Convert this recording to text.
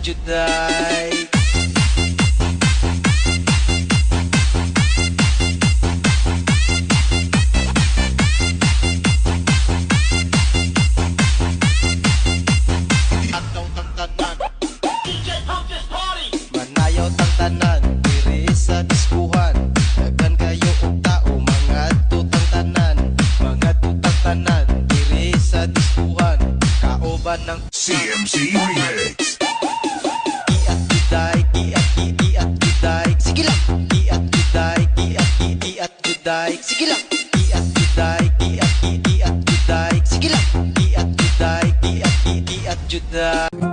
juday. Ataw tang tanan, manayaw tang tanan, diri sa diskuhan. Daghan kayo og tao, mga tutang tanan, mga tutang tanan, diri sa diskuhan. Kaoban ng CMC Remix. iat juday, iat juday. Sige lang, iat juday, iat juday. Sige lang, iat juday, iat juday. Sige lang, iat juday, iat juday.